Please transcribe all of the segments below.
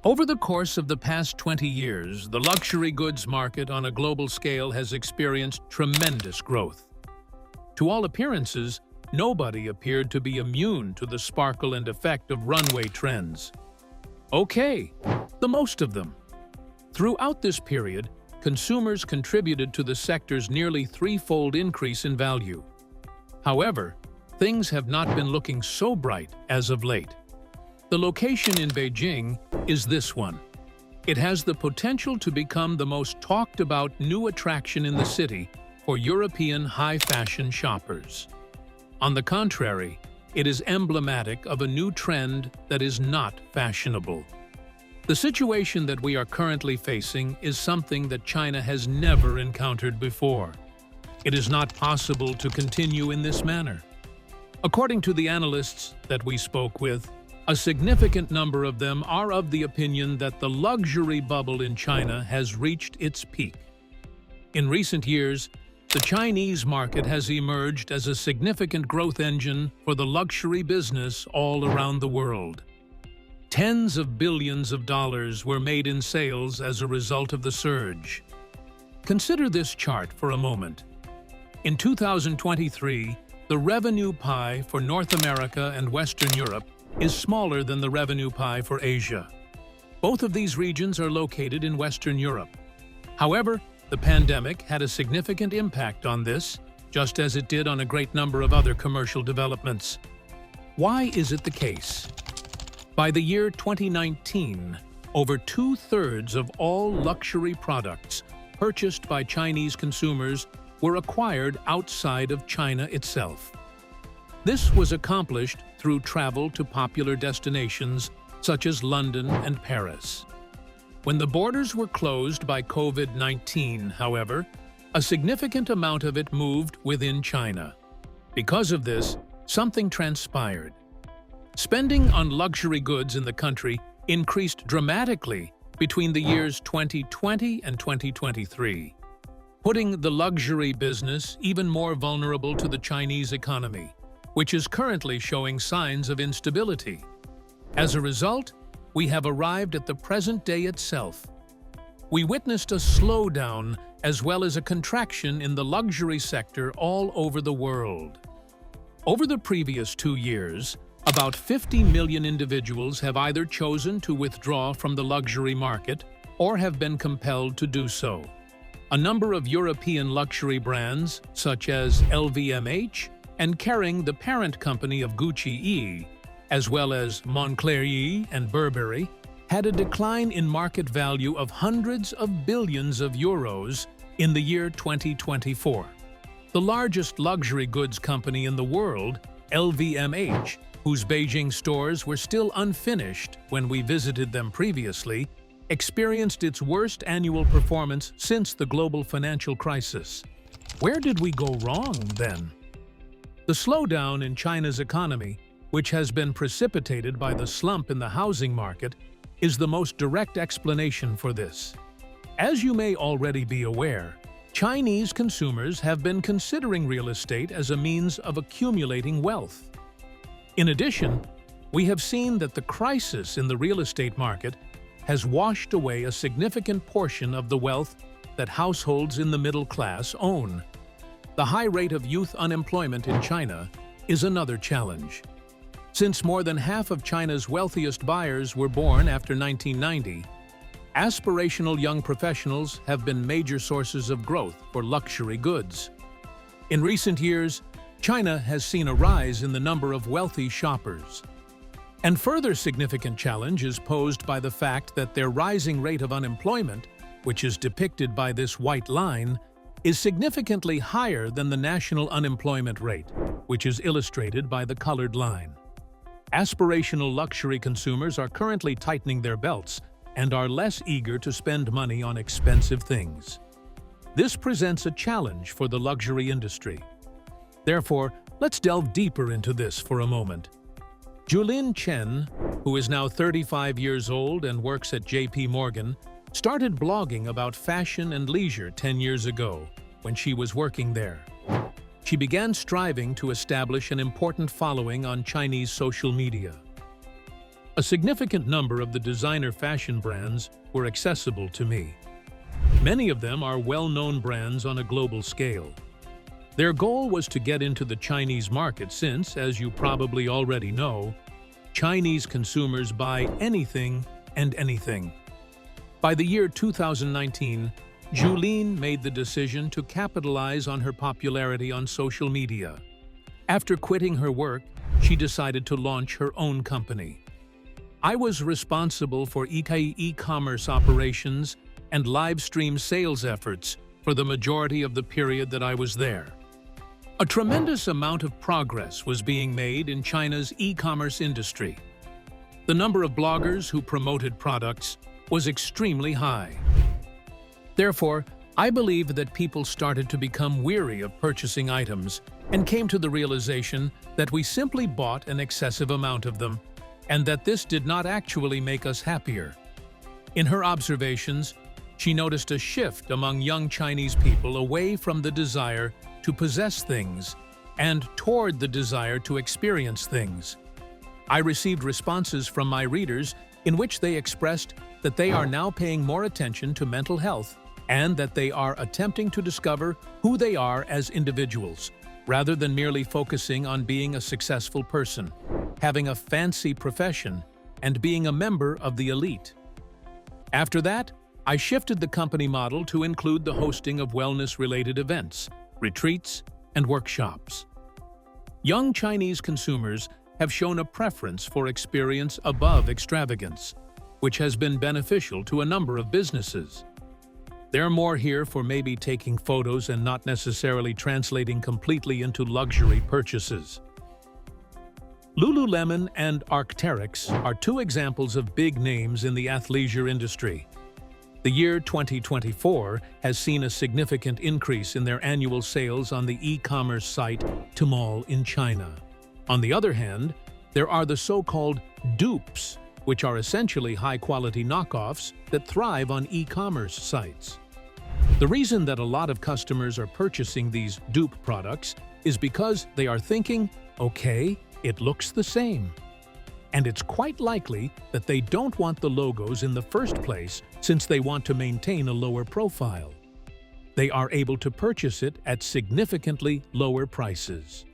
Over the course of the past 20 years, the luxury goods market on a global scale has experienced tremendous growth. To all appearances, nobody appeared to be immune to the sparkle and effect of runway trends. Okay, the most of them. Throughout this period, consumers contributed to the sector's nearly threefold increase in value. However, things have not been looking so bright as of late. The location in Beijing is this one. It has the potential to become the most talked about new attraction in the city for European high-fashion shoppers. On the contrary, it is emblematic of a new trend that is not fashionable. The situation that we are currently facing is something that China has never encountered before. It is not possible to continue in this manner. According to the analysts that we spoke with, a significant number of them are of the opinion that the luxury bubble in China has reached its peak. In recent years, the Chinese market has emerged as a significant growth engine for the luxury business all around the world. Tens of billions of dollars were made in sales as a result of the surge. Consider this chart for a moment. In 2023, the revenue pie for North America and Western Europe is smaller than the revenue pie for Asia. Both of these regions are located in Western Europe. However, the pandemic had a significant impact on this, just as it did on a great number of other commercial developments. Why is it the case? By the year 2019, over two-thirds of all luxury products purchased by Chinese consumers were acquired outside of China itself. This was accomplished through travel to popular destinations such as London and Paris. When the borders were closed by COVID-19, however, a significant amount of it moved within China. Because of this, something transpired. Spending on luxury goods in the country increased dramatically between the years 2020 and 2023, putting the luxury business even more vulnerable to the Chinese economy, which is currently showing signs of instability. As a result, we have arrived at the present day itself. We witnessed a slowdown as well as a contraction in the luxury sector all over the world. Over the previous 2 years, about 50 million individuals have either chosen to withdraw from the luxury market or have been compelled to do so. A number of European luxury brands, such as LVMH and Kering, the parent company of Gucci, as well as Moncler and Burberry, had a decline in market value of hundreds of billions of euros in the year 2024. The largest luxury goods company in the world, LVMH, whose Beijing stores were still unfinished when we visited them previously, experienced its worst annual performance since the global financial crisis. Where did we go wrong, then? The slowdown in China's economy, which has been precipitated by the slump in the housing market, is the most direct explanation for this. As you may already be aware, Chinese consumers have been considering real estate as a means of accumulating wealth. In addition, we have seen that the crisis in the real estate market has washed away a significant portion of the wealth that households in the middle class own. The high rate of youth unemployment in China is another challenge. Since more than half of China's wealthiest buyers were born after 1990, aspirational young professionals have been major sources of growth for luxury goods. In recent years, China has seen a rise in the number of wealthy shoppers. And further significant challenge is posed by the fact that their rising rate of unemployment, which is depicted by this white line, is significantly higher than the national unemployment rate, which is illustrated by the colored line. Aspirational luxury consumers are currently tightening their belts and are less eager to spend money on expensive things. This presents a challenge for the luxury industry. Therefore, let's delve deeper into this for a moment. Julin Chen, who is now 35 years old and works at JP Morgan, started blogging about fashion and leisure 10 years ago when she was working there. She began striving to establish an important following on Chinese social media. A significant number of the designer fashion brands were accessible to me. Many of them are well-known brands on a global scale. Their goal was to get into the Chinese market since, as you probably already know, Chinese consumers buy anything and anything. By the year 2019, Julene made the decision to capitalize on her popularity on social media. After quitting her work, she decided to launch her own company. I was responsible for e-commerce operations and live stream sales efforts for the majority of the period that I was there. A tremendous amount of progress was being made in China's e-commerce industry. The number of bloggers who promoted products was extremely high. Therefore, I believe that people started to become weary of purchasing items and came to the realization that we simply bought an excessive amount of them, and that this did not actually make us happier. In her observations, she noticed a shift among young Chinese people away from the desire to possess things and toward the desire to experience things. I received responses from my readers in which they expressed that they are now paying more attention to mental health and that they are attempting to discover who they are as individuals, rather than merely focusing on being a successful person, having a fancy profession, and being a member of the elite. After that, I shifted the company model to include the hosting of wellness-related events, retreats, and workshops. Young Chinese consumers have shown a preference for experience above extravagance, which has been beneficial to a number of businesses. They're more here for maybe taking photos and not necessarily translating completely into luxury purchases. Lululemon and Arc'teryx are two examples of big names in the athleisure industry. The year 2024 has seen a significant increase in their annual sales on the e-commerce site Tmall in China. On the other hand, there are the so-called dupes, which are essentially high-quality knockoffs that thrive on e-commerce sites. The reason that a lot of customers are purchasing these dupe products is because they are thinking, okay, it looks the same. And it's quite likely that they don't want the logos in the first place since they want to maintain a lower profile. They are able to purchase it at significantly lower prices.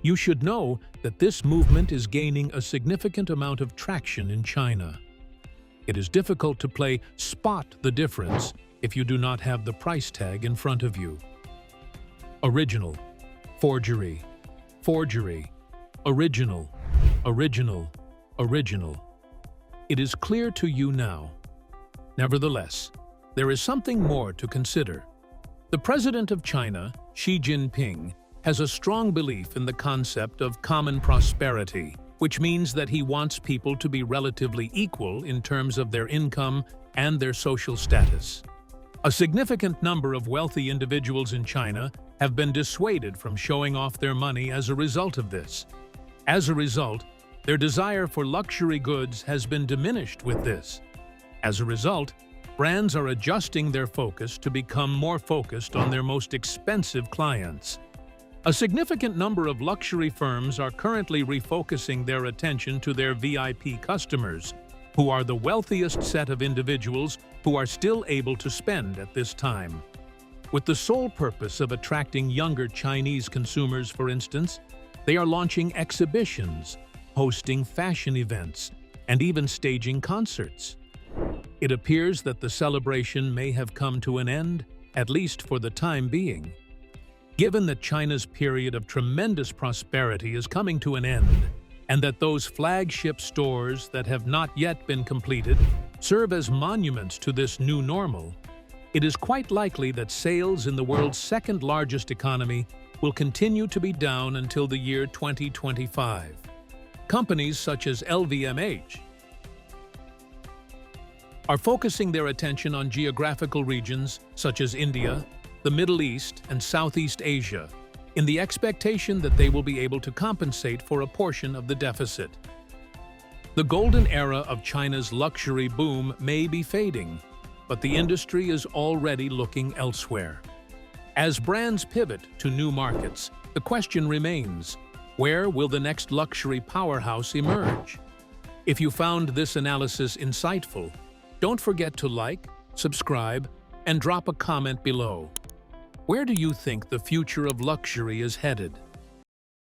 You should know that this movement is gaining a significant amount of traction in China. It is difficult to spot the difference if you do not have the price tag in front of you. Original, forgery, forgery, original, original, original. It is clear to you now. Nevertheless, there is something more to consider. The President of China, Xi Jinping, has a strong belief in the concept of common prosperity, which means that he wants people to be relatively equal in terms of their income and their social status. A significant number of wealthy individuals in China have been dissuaded from showing off their money as a result of this. As a result, their desire for luxury goods has been diminished with this. As a result, brands are adjusting their focus to become more focused on their most expensive clients. A significant number of luxury firms are currently refocusing their attention to their VIP customers, who are the wealthiest set of individuals who are still able to spend at this time. With the sole purpose of attracting younger Chinese consumers, for instance, they are launching exhibitions, hosting fashion events, and even staging concerts. It appears that the celebration may have come to an end, at least for the time being. Given that China's period of tremendous prosperity is coming to an end, and that those flagship stores that have not yet been completed serve as monuments to this new normal, it is quite likely that sales in the world's second-largest economy will continue to be down until the year 2025. Companies such as LVMH are focusing their attention on geographical regions such as India, the Middle East, and Southeast Asia, in the expectation that they will be able to compensate for a portion of the deficit. The golden era of China's luxury boom may be fading, but the industry is already looking elsewhere. As brands pivot to new markets, the question remains, where will the next luxury powerhouse emerge? If you found this analysis insightful, don't forget to like, subscribe, and drop a comment below. Where do you think the future of luxury is headed?